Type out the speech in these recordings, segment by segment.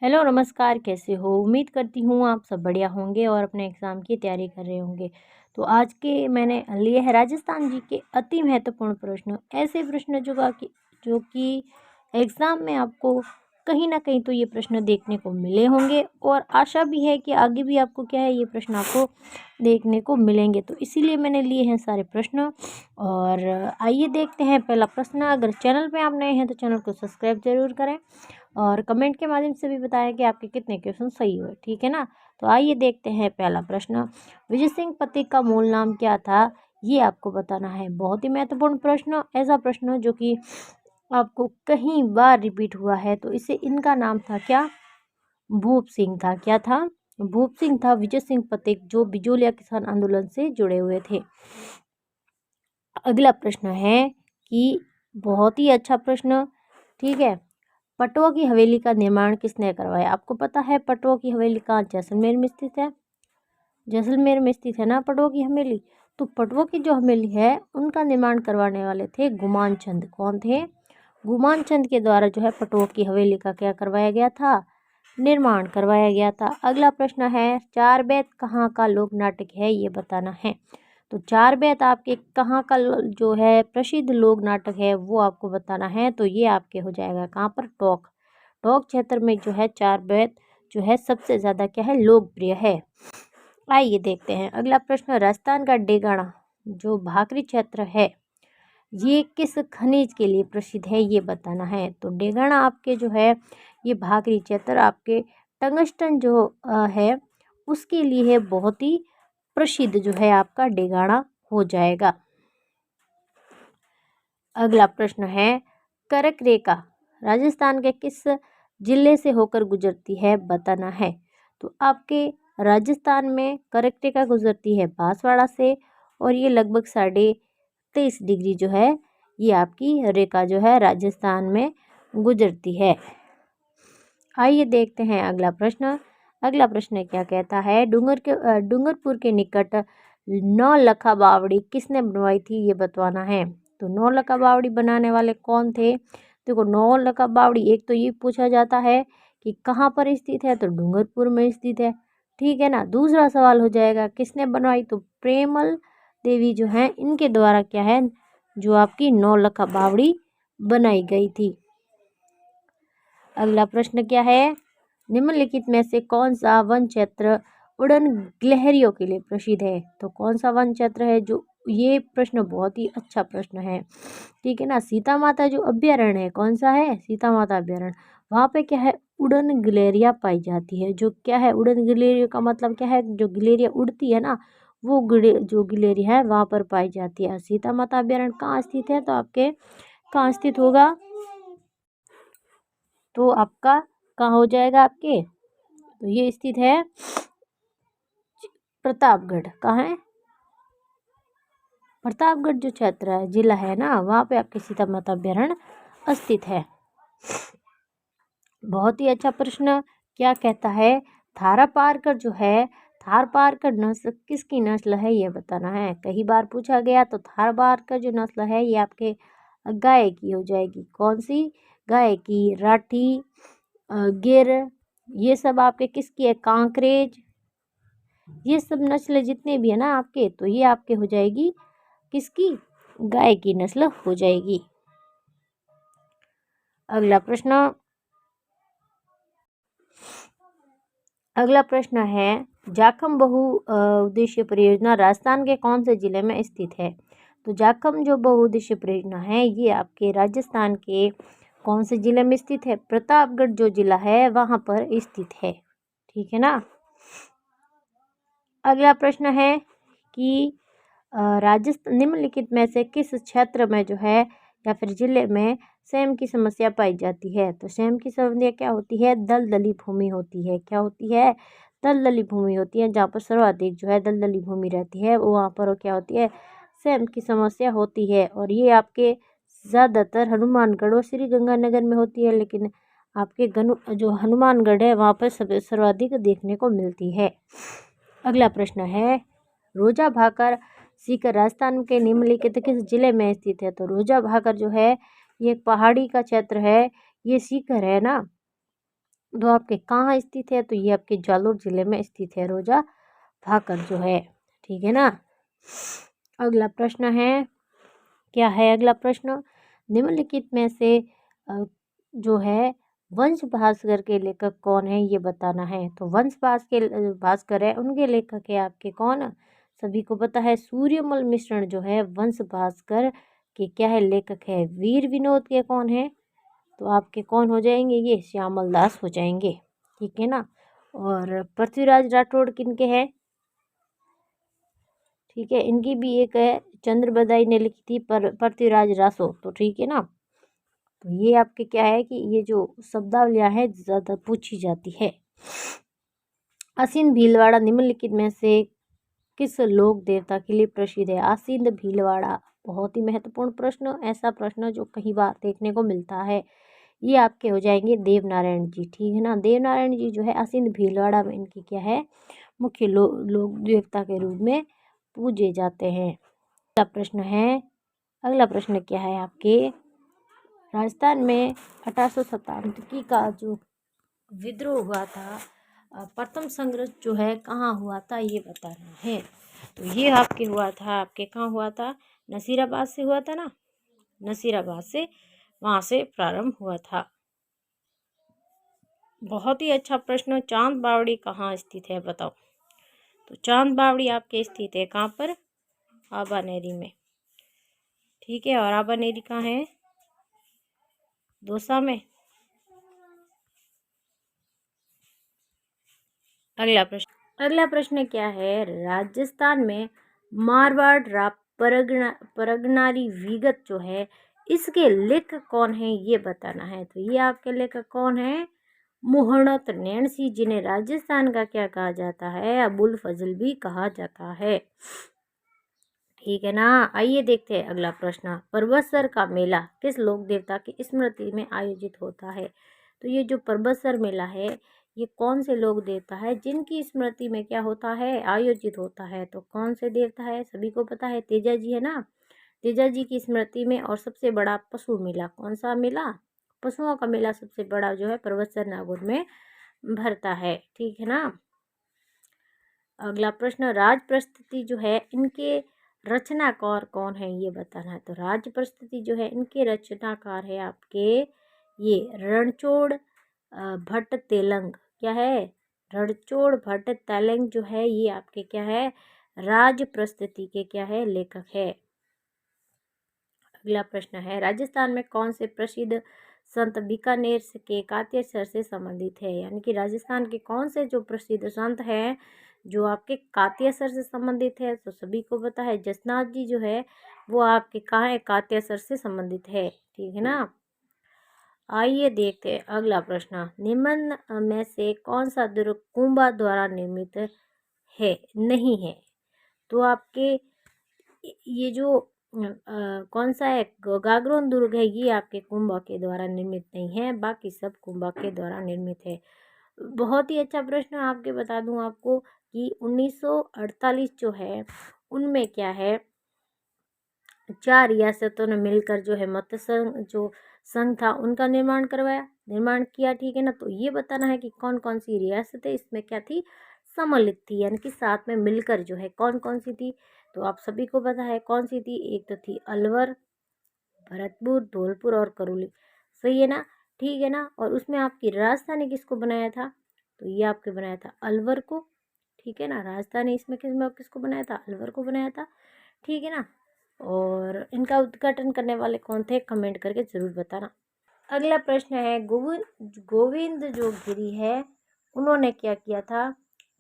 Hello नमस्कार, कैसे हो? उम्मीद करती हूँ आप सब बढ़िया होंगे और अपने एग्ज़ाम की तैयारी कर रहे होंगे। तो आज के मैंने लिए हैं राजस्थान जी के अति महत्वपूर्ण प्रश्न, ऐसे प्रश्न जो कि एग्ज़ाम में आपको कहीं न कहीं तो ये प्रश्न देखने को मिले होंगे और आशा भी है कि आगे भी आपको क्या है, ये प्रश्न आपको देखने को मिलेंगे। तो इसीलिए मैंने लिए हैं सारे प्रश्न और आइए देखते हैं पहला प्रश्न। अगर चैनल पे आप नए हैं तो चैनल को सब्सक्राइब ज़रूर करें और कमेंट के माध्यम से भी बताएं कि आपके कितने क्वेश्चन सही हुए, ठीक है ना। तो आइए देखते हैं पहला प्रश्न। विजय सिंह पथिक का मूल नाम क्या था, ये आपको बताना है। बहुत ही महत्वपूर्ण प्रश्न, ऐसा प्रश्न जो कि आपको कहीं बार रिपीट हुआ है। तो इसे इनका नाम था क्या? भूप सिंह था। क्या था? भूप सिंह था विजय सिंह पथिक, जो बिजोलिया किसान आंदोलन से जुड़े हुए थे। अगला प्रश्न है कि बहुत ही अच्छा प्रश्न, ठीक है। पटवा की हवेली का निर्माण किसने करवाया? आपको पता है पटवा की हवेली कहाँ? जैसलमेर में स्थित है। जैसलमेर में स्थित है ना पटवा की हवेली। तो पटवा की जो हवेली है उनका निर्माण करवाने वाले थे गुमान चंद। कौन थे? गुमान चंद के द्वारा जो है पटवा की हवेली का क्या करवाया गया था? निर्माण करवाया गया था। अगला प्रश्न है, चार बेत कहाँ का लोक नाटक है, ये बताना है। तो चार बेत आपके कहाँ का जो है प्रसिद्ध लोक नाटक है वो आपको बताना है। तो ये आपके हो जाएगा कहाँ पर? टोंक। टोंक क्षेत्र में जो है चार बेत जो है सबसे ज़्यादा क्या है, लोकप्रिय है। आइए देखते हैं अगला प्रश्न। राजस्थान का डेगाना जो भाकरी क्षेत्र है ये किस खनिज के लिए प्रसिद्ध है, ये बताना है। तो डेगाना आपके जो है ये भाकरी क्षेत्र आपके टंगस्टन जो है उसके लिए बहुत ही प्रसिद्ध जो है आपका डेगाना हो जाएगा। अगला प्रश्न है, करक रेखा राजस्थान के किस जिले से होकर गुजरती है, बताना है। तो आपके राजस्थान में करक रेखा गुजरती है बांसवाड़ा से और ये लगभग 23.5 डिग्री जो है ये आपकी रेखा जो है राजस्थान में गुजरती है। आइए देखते हैं अगला प्रश्न। अगला प्रश्न क्या कहता है, डूंगरपुर के निकट नौलखा बावड़ी किसने बनवाई थी, ये बतवाना है। तो नौलखा बावड़ी बनाने वाले कौन थे? देखो नौलखा बावड़ी एक तो ये पूछा जाता है कि कहाँ पर स्थित है, तो डूंगरपुर में स्थित है, ठीक है ना। दूसरा सवाल हो जाएगा किसने बनवाई, तो प्रेमल देवी जो है इनके द्वारा क्या है जो आपकी नौलखा बावड़ी बनाई गई थी। अगला प्रश्न क्या है, निम्नलिखित में से कौन सा वन क्षेत्र उड़न गिलहरियों के लिए प्रसिद्ध है? तो कौन सा वन क्षेत्र है जो, ये प्रश्न बहुत ही अच्छा प्रश्न है, ठीक है ना। सीता माता जो अभ्यारण्य है, कौन सा है? सीता माता अभ्यारण्य। वहाँ पे क्या है, उड़न गिलहरियाँ पाई जाती है। जो क्या है, उड़न गिलहरियों का मतलब क्या है, जो गिलहरियाँ उड़ती है ना वो जो गिलहरी है वहाँ पर पाई जाती है। सीता माता अभ्यारण्य कहाँ स्थित है? तो आपके कहाँ स्थित होगा? तो आपका कहाँ हो जाएगा आपके? तो ये स्थित है प्रतापगढ़। कहाँ है? प्रतापगढ़ जो क्षेत्र है, जिला है ना, वहाँ पे आपके सीता माता अभ्यारण्य स्थित है। बहुत ही अच्छा प्रश्न क्या कहता है, थारपारकर जो है थारपारकर नस्ल किसकी नस्ल है, ये बताना है। कई बार पूछा गया। तो थारपारकर जो नस्ल है ये आपके गाय की हो जाएगी। कौन सी? गाय की। राठी, गिर, ये सब आपके किसकी है? कांकरेज, ये सब नस्ल जितने भी है ना आपके, तो ये आपके हो जाएगी किसकी? गाय की नस्ल हो जाएगी। अगला प्रश्न। अगला प्रश्न है, जाखम बहु उद्देश्य परियोजना राजस्थान के कौन से जिले में स्थित है? तो जाखम जो बहुउद्देश्य परियोजना है ये आपके राजस्थान के कौन से जिले में स्थित है? प्रतापगढ़ जो जिला है वहाँ पर स्थित है, ठीक है ना। अगला प्रश्न है कि राजस्थान निम्नलिखित में से किस क्षेत्र में जो है या फिर जिले में सेम की समस्या पाई जाती है? तो सेम की समस्या क्या होती है? दलदली भूमि होती है। क्या होती है? दलदली भूमि होती है। जहाँ पर सर्वाधिक जो है दलदली भूमि रहती है वो वहाँ पर क्या होती है? सेम की समस्या होती है। और ये आपके ज़्यादातर हनुमानगढ़ और श्री गंगानगर में होती है, लेकिन आपके जो हनुमानगढ़ है वहाँ पर सर्वाधिक देखने को मिलती है। अगला प्रश्न है, रोजा भाकर सीकर राजस्थान के निम्नलिखित किस जिले में स्थित है? तो रोजा भाकर जो है ये एक पहाड़ी का क्षेत्र है, ये सीकर है ना, तो आपके कहाँ स्थित है, तो ये आपके जालोर जिले में स्थित है रोजा भाकर जो है, ठीक है ना। अगला प्रश्न है, क्या है अगला प्रश्न, निम्नलिखित में से जो है वंश भास्कर के लेखक कौन है ये बताना है। तो वंश भास्कर है, उनके लेखक है आपके कौन, सभी को पता है सूर्यमल मिश्रण जो है वंश भास्कर के क्या है लेखक है। वीर विनोद के कौन है, तो आपके कौन हो जाएंगे, ये श्यामल दास हो जाएंगे, ठीक है ना। और पृथ्वीराज राठौड़ किनके हैं, ठीक है, इनकी भी एक है, चंद्र बदाई ने लिखी थी, पर पृथ्वीराज रासो, तो ठीक है ना। तो ये आपके क्या है कि ये जो शब्दावलियां हैं ज़्यादा पूछी जाती है। आसीन भीलवाड़ा निम्नलिखित में से किस लोक देवता के लिए प्रसिद्ध है। आसीन भीलवाड़ा बहुत ही महत्वपूर्ण प्रश्न, ऐसा प्रश्न जो कई बार देखने को मिलता है। ये आपके हो जाएंगे देवनारायण जी, ठीक है ना। देवनारायण जी जो है आसीन भीलवाड़ा में इनकी क्या है मुख्य लोक देवता के रूप में पूजे जाते हैं। अगला प्रश्न है, अगला प्रश्न क्या है आपके, राजस्थान में 1897 का जो विद्रोह हुआ था, प्रथम संघर्ष जो है कहाँ हुआ था ये बताना है। तो ये आपके हुआ था, आपके कहाँ हुआ था, नसीराबाद से हुआ था ना, नसीराबाद से वहाँ से प्रारंभ हुआ था। बहुत ही अच्छा प्रश्न, चांद बावड़ी कहाँ स्थित है बताओ। तो चांद बावड़ी आपके स्थित है कहाँ पर, आबानेरी में, ठीक है। और आबानेरी कहाँ है, दौसा में। अगला प्रश्न क्या है, राजस्थान में मारवाड़ परगनारी विगत जो है इसके लेखक कौन है ये बताना है। तो ये आपके लेखक कौन है, मोहम्मद नैन सिंह, जिन्हें राजस्थान का क्या कहा जाता है, अबुल फजल भी कहा जाता है, ठीक है ना। आइए देखते हैं अगला प्रश्न, परबतसर का मेला किस लोक देवता की स्मृति में आयोजित होता है। तो ये जो परबतसर मेला है ये कौन से लोक देवता है जिनकी स्मृति में क्या होता है, आयोजित होता है। तो कौन से देवता है, सभी को पता है तेजा जी है ना, तेजा जी की स्मृति में। और सबसे बड़ा पशु मेला, कौन सा मेला, पशुओं का मेला सबसे बड़ा जो है परबतसर नागौर में भरता है, ठीक है ना। अगला प्रश्न, राज प्रस्तुति जो है इनके रचनाकार कौन है ये बताना है। तो राज प्रस्तुति जो है इनके रचनाकार है आपके ये रणछोड़ भट्ट तेलंग, क्या है, रणछोड़ भट्ट तेलंग जो है ये आपके क्या है राज प्रस्तुति के क्या है लेखक है। अगला प्रश्न है, राजस्थान में कौन से प्रसिद्ध संत बीकानेर के कात्यासर से संबंधित है। यानी कि राजस्थान के कौन से जो प्रसिद्ध संत हैं जो आपके कात्यासर से संबंधित है। तो सभी को पता है जसनाथ जी जो है वो आपके कहाँ है, कात्यासर से संबंधित है, ठीक है ना। आइए देखते हैं अगला प्रश्न, निम्न में से कौन सा दुर्ग कुंभा द्वारा निर्मित है, नहीं है। तो आपके ये जो कौन सा है, गागरोन दुर्ग है, ये आपके कुंभा के द्वारा निर्मित नहीं है, बाकी सब कुंभा के द्वारा निर्मित है। बहुत ही अच्छा प्रश्न, आपके बता दूं आपको कि 1948 जो है उनमें क्या है 4 रियासतों ने मिलकर जो है मत्स्य संघ जो संघ था उनका निर्माण किया, ठीक है ना। तो ये बताना है कि कौन कौन सी रियासतें इसमें क्या थी, सम्मिलित थी, यानी कि साथ में मिलकर जो है कौन कौन सी थी। तो आप सभी को पता है कौन सी थी, एक तो थी अलवर, भरतपुर, धौलपुर और करौली, सही है ना, ठीक है ना। और उसमें आपकी राजधानी किसको बनाया था, तो ये आपके बनाया था अलवर को, ठीक है ना। राजधानी इसमें किसको बनाया था, अलवर को बनाया था, ठीक है ना। और इनका उद्घाटन करने वाले कौन थे, कमेंट करके ज़रूर बताना। अगला प्रश्न है, गोविंद जो गिरी है उन्होंने क्या किया था,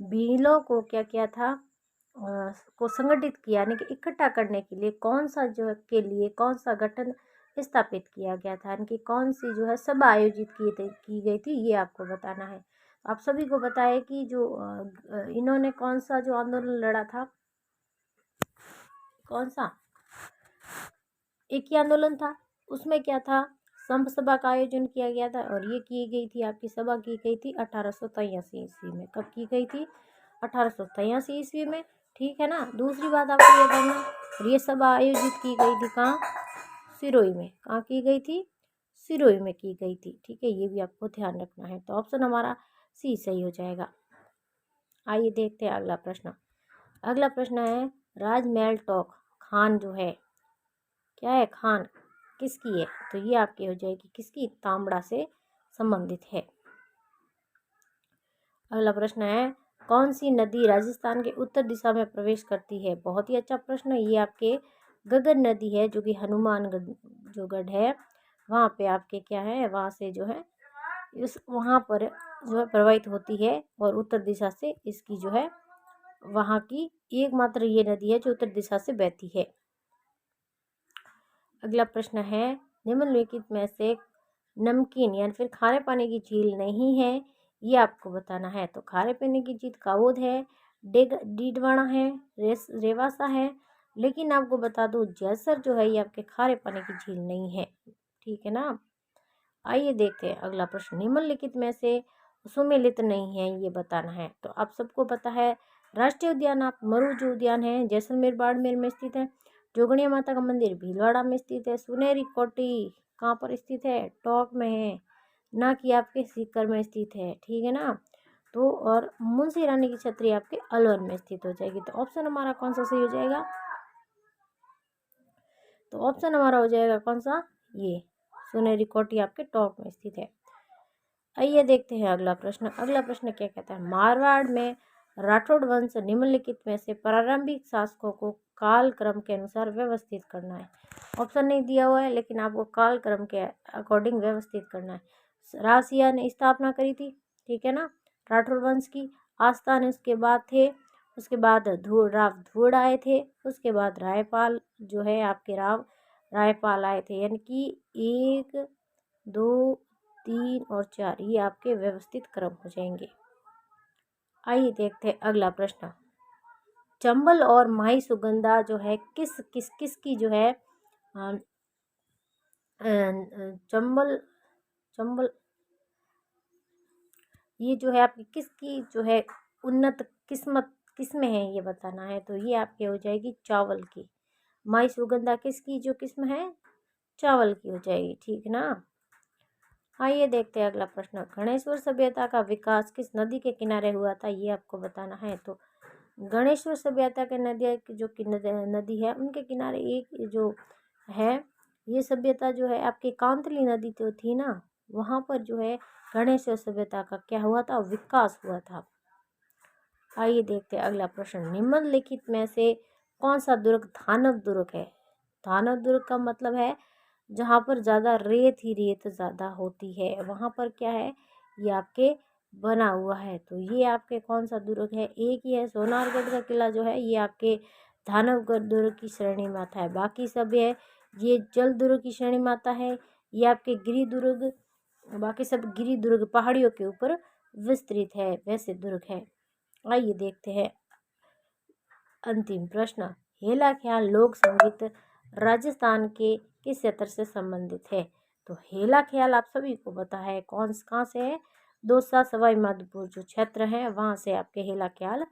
भीलों को क्या किया था, को संगठित किया, यानी कि इकट्ठा करने के लिए कौन सा जो के लिए कौन सा गठन स्थापित किया गया था, यानी कि कौन सी जो है सभा आयोजित की गई थी, ये आपको बताना है। आप सभी को पता है कि जो इन्होंने कौन सा जो आंदोलन लड़ा था, कौन सा, एक ही आंदोलन था, उसमें क्या था, संप सभा का आयोजन किया गया था। और ये की गई थी, आपकी सभा की गई थी 1883 ईस्वी में। कब की गई थी, 1883 ईस्वी में, ठीक है ना। दूसरी बात आपको ये करना, और ये सभा आयोजित की गई थी कहाँ, सिरोही में, कहाँ की गई थी, सिरोही में की गई थी। ठीक है, ये भी आपको ध्यान रखना है। तो ऑप्शन हमारा सी सही हो जाएगा। आइए देखते हैं अगला प्रश्न। अगला प्रश्न है राजमहल टॉक खान जो है क्या है, खान किसकी है? तो ये आपकी हो जाएगी किसकी, तांबड़ा से संबंधित है। अगला प्रश्न है कौन सी नदी राजस्थान के उत्तर दिशा में प्रवेश करती है? बहुत ही अच्छा प्रश्न। ये आपके गगर नदी है, जो कि हनुमानगढ़ जो गढ़ है वहाँ पे आपके क्या है, वहाँ से जो है इस वहाँ पर जो है प्रवाहित होती है, और उत्तर दिशा से इसकी जो है वहाँ की एकमात्र ये नदी है जो उत्तर दिशा से बहती है। अगला प्रश्न है निम्नलिखित में से नमकीन यानी फिर खारे पानी की झील नहीं है, ये आपको बताना है। तो खारे पानी की झील कावोद है, डीडवाना है, रेवासा है, लेकिन आपको बता दूं जैसर जो है ये आपके खारे पानी की झील नहीं है। ठीक है ना। आइए देखते हैं अगला प्रश्न। निम्नलिखित में से सुमेलित नहीं है, ये बताना है। तो आप सबको पता है राष्ट्रीय उद्यान आप मरु जो उद्यान है जैसलमेर बाड़मेर में स्थित है। जोगणिया माता का मंदिर भीलवाड़ा में स्थित है। सुनहरी कोटी कहाँ पर स्थित है, टोंक में है, ना कि आपके सीकर में स्थित है। ठीक है ना। तो और मुंशी रानी की छतरी आपके अलवर में स्थित हो जाएगी। तो ऑप्शन हमारा कौन सा सही हो जाएगा? तो ऑप्शन हमारा हो जाएगा कौन सा, ये सुनहरी कोटी आपके टॉप में स्थित है। आइए देखते हैं अगला प्रश्न। अगला प्रश्न क्या कहता है, मारवाड़ में राठौड़ वंश निम्नलिखित में से प्रारंभिक शासकों को काल क्रम के अनुसार व्यवस्थित करना है। ऑप्शन नहीं दिया हुआ है, लेकिन आपको काल क्रम के अकॉर्डिंग व्यवस्थित करना है। रासिया ने स्थापना करी थी, ठीक है ना, राठौड़ वंश की। आस्थान उसके बाद थे, उसके बाद धूड़ आए थे, उसके बाद रायपाल जो है आपके रायपाल आए थे। यानी कि 1 2 3 और 4 ये आपके व्यवस्थित क्रम हो जाएंगे। आइए देखते हैं अगला प्रश्न। चंबल और माही सुगंधा जो है किस किस किस की जो है चंबल चंबल ये जो है आपकी किसकी जो है उन्नत किस्मत किस्में हैं, ये बताना है। तो ये आपके हो जाएगी चावल की। माई सुगंधा किसकी जो किस्म है, चावल की हो जाएगी। ठीक ना। आइए देखते हैं अगला प्रश्न। गणेश्वर सभ्यता का विकास किस नदी के किनारे हुआ था, ये आपको बताना है। तो गणेश्वर सभ्यता के नदी जो नदी है उनके किनारे एक जो है ये सभ्यता जो है आपकी कांतली नदी तो थी ना, वहाँ पर जो है गणेश्वर सभ्यता का क्या हुआ था, विकास हुआ था। आइए देखते हैं अगला प्रश्न। निम्नलिखित में से कौन सा दुर्ग धानव दुर्ग है? धानव दुर्ग का मतलब है जहाँ पर ज़्यादा रेत ही रेत ज़्यादा होती है, वहाँ पर क्या है ये आपके बना हुआ है। तो ये आपके कौन सा दुर्ग है? एक ही है सोनारगढ़ का किला जो है ये आपके धानवगढ़ दुर्ग की श्रेणी में आता है। बाकी सब ये जल दुर्ग की श्रेणी में आता है। ये आपके गिरी दुर्ग, बाकी सब गिरी दुर्ग पहाड़ियों के ऊपर विस्तृत है, वैसे दुर्ग है। आइए देखते हैं अंतिम प्रश्न। हेला ख्याल लोक संगीत राजस्थान के किस क्षेत्र से संबंधित है? तो हेला ख्याल आप सभी को पता है कहाँ से है, दौसा सवाई माधोपुर जो क्षेत्र है वहाँ से आपके हेला ख्याल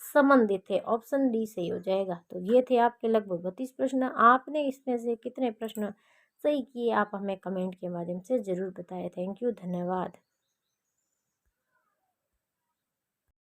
संबंधित है। ऑप्शन डी सही हो जाएगा। तो ये थे आपके लगभग 32 प्रश्न। आपने इसमें से कितने प्रश्न सही किए आप हमें कमेंट के माध्यम से ज़रूर बताएं। थैंक यू, धन्यवाद।